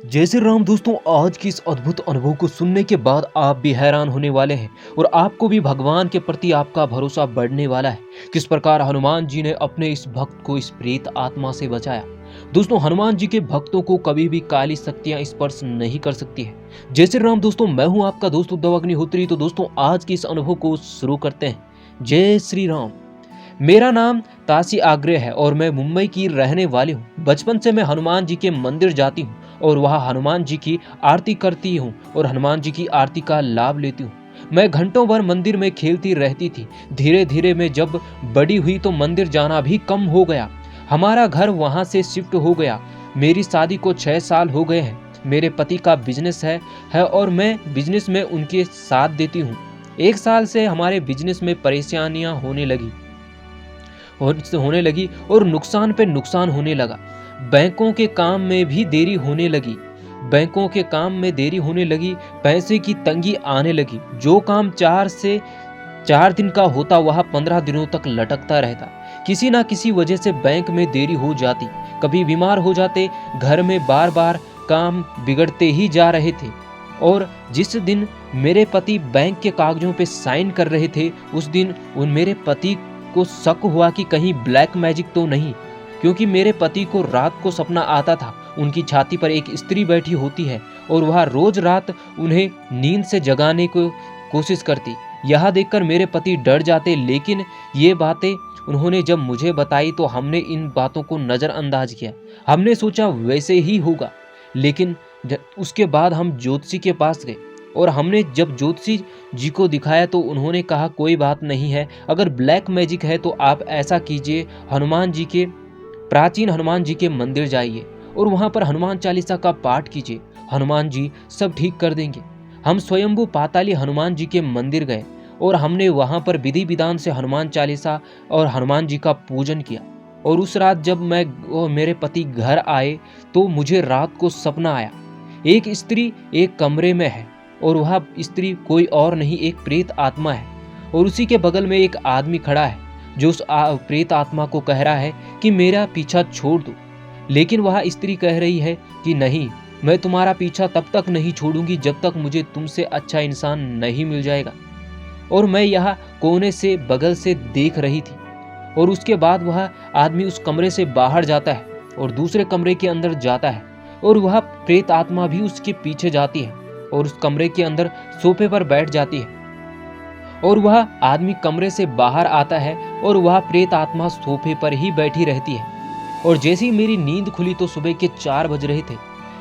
जय श्री राम दोस्तों। आज की इस अद्भुत अनुभव को सुनने के बाद आप भी हैरान होने वाले हैं और आपको भी भगवान के प्रति आपका भरोसा बढ़ने वाला है। किस प्रकार हनुमान जी ने अपने इस भक्त को इस प्रेत आत्मा से बचाया। दोस्तों, हनुमान जी के भक्तों को कभी भी काली शक्तियां स्पर्श नहीं कर सकती है। जय श्री राम दोस्तों, मैं हूं आपका दोस्त उद्धव अग्निहोत्री। तो दोस्तों, आज की इस अनुभव को शुरू करते हैं। जय श्री राम। मेरा नाम तासी आग्रे है और मैं मुंबई की रहने वाली हूँ। बचपन से मैं हनुमान जी के मंदिर जाती हूँ और वहाँ हनुमान जी की आरती करती हूँ और हनुमान जी की आरती का लाभ लेती हूँ। मैं घंटों भर मंदिर में खेलती रहती थी। धीरे धीरे मैं जब बड़ी हुई तो मंदिर जाना भी कम हो गया। हमारा घर वहाँ से शिफ्ट हो गया। मेरी शादी को 6 साल हो गए हैं। मेरे पति का बिजनेस है और मैं बिजनेस में उनके साथ देती हूँ। 1 साल से हमारे बिजनेस में परेशानियाँ होने लगी और नुकसान पे नुकसान होने लगा। बैंकों के काम में देरी होने लगी। पैसे की तंगी आने लगी। जो काम 4 दिन का होता वह 15 दिनों तक लटकता रहता। किसी ना किसी वजह से बैंक में देरी हो जाती। कभी बीमार हो जाते। घर में बार बार काम बिगड़ते ही जा रहे थे। और जिस दिन मेरे पति बैंक के कागजों पे साइन कर रहे थे, उस दिन मेरे पति को शक हुआ कि कहीं ब्लैक मैजिक तो नहीं, क्योंकि मेरे पति को रात को सपना आता था। उनकी छाती पर एक स्त्री बैठी होती है और वह रोज रात उन्हें नींद से जगाने को कोशिश करती। यह देखकर मेरे पति डर जाते, लेकिन ये बातें उन्होंने जब मुझे बताई तो हमने इन बातों को नज़रअंदाज किया। हमने सोचा वैसे ही होगा। लेकिन उसके बाद हम ज्योतिषी के पास गए और हमने जब ज्योतिषी जी को दिखाया तो उन्होंने कहा कोई बात नहीं है, अगर ब्लैक मैजिक है तो आप ऐसा कीजिए, प्राचीन हनुमान जी के मंदिर जाइए और वहाँ पर हनुमान चालीसा का पाठ कीजिए। हनुमान जी सब ठीक कर देंगे। हम स्वयंभू पाताली हनुमान जी के मंदिर गए और हमने वहाँ पर विधि विधान से हनुमान चालीसा और हनुमान जी का पूजन किया। और उस रात जब मैं और मेरे पति घर आए तो मुझे रात को सपना आया। एक स्त्री एक कमरे में है और वह स्त्री कोई और नहीं, एक प्रेत आत्मा है। और उसी के बगल में एक आदमी खड़ा है जो उस प्रेत आत्मा को कह रहा है कि मेरा पीछा छोड़ दो। लेकिन वह स्त्री कह रही है कि नहीं, मैं तुम्हारा पीछा तब तक नहीं छोड़ूंगी जब तक मुझे तुमसे अच्छा इंसान नहीं मिल जाएगा। और मैं यहाँ कोने से बगल से देख रही थी। और उसके बाद वह आदमी उस कमरे से बाहर जाता है और दूसरे कमरे के अंदर जाता है और वह प्रेत आत्मा भी उसके पीछे जाती है और उस कमरे के अंदर सोफे पर बैठ जाती है। और वह आदमी कमरे से बाहर आता है और वह प्रेत आत्मा सोफे पर ही बैठी रहती है। और जैसे ही मेरी नींद खुली तो सुबह के 4 बज रहे थे।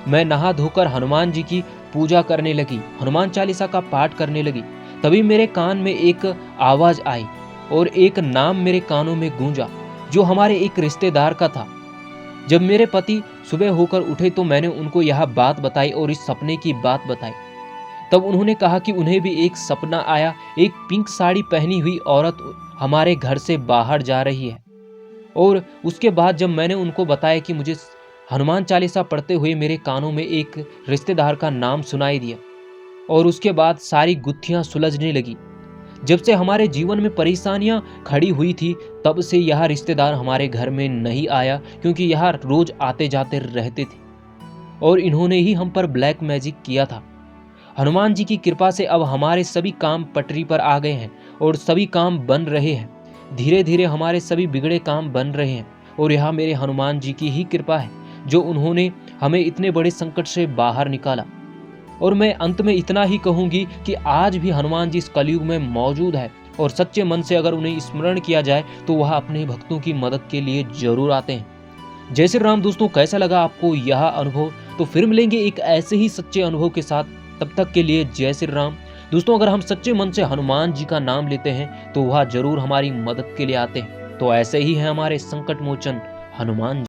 मैं नहा धोकर हनुमान जी की पूजा करने लगी, हनुमान चालीसा का पाठ करने लगी। तभी मेरे कान में एक आवाज आई और एक नाम मेरे कानों में गूंजा, जो हमारे एक रिश्तेदार का था। जब मेरे पति सुबह होकर उठे तो मैंने उनको यह बात बताई और इस सपने की बात बताई। तब उन्होंने कहा कि उन्हें भी एक सपना आया, एक पिंक साड़ी पहनी हुई औरत हमारे घर से बाहर जा रही है। और उसके बाद जब मैंने उनको बताया कि मुझे हनुमान चालीसा पढ़ते हुए मेरे कानों में एक रिश्तेदार का नाम सुनाई दिया, और उसके बाद सारी गुत्थियां सुलझने लगी। जब से हमारे जीवन में परेशानियां खड़ी हुई थी तब से यह रिश्तेदार हमारे घर में नहीं आया, क्योंकि यह रोज आते जाते रहते थे और इन्होंने ही हम पर ब्लैक मैजिक किया था। हनुमान जी की कृपा से अब हमारे सभी काम पटरी पर आ गए हैं और सभी काम बन रहे हैं। धीरे धीरे हमारे सभी बिगड़े काम बन रहे हैं और यह मेरे हनुमान जी की ही कृपा है जो उन्होंने हमें इतने बड़े संकट से बाहर निकाला। और मैं अंत में इतना ही कहूंगी कि आज भी हनुमान जी इस कलयुग में मौजूद है और सच्चे मन से अगर उन्हें स्मरण किया जाए तो वह अपने भक्तों की मदद के लिए जरूर आते हैं। जय श्री राम दोस्तों, कैसा लगा आपको यह अनुभव? तो फिर मिलेंगे एक ऐसे ही सच्चे अनुभव के साथ। तब तक के लिए जय श्री राम दोस्तों। अगर हम सच्चे मन से हनुमान जी का नाम लेते हैं तो वह जरूर हमारी मदद के लिए आते हैं। तो ऐसे ही है हमारे संकट मोचन हनुमान जी।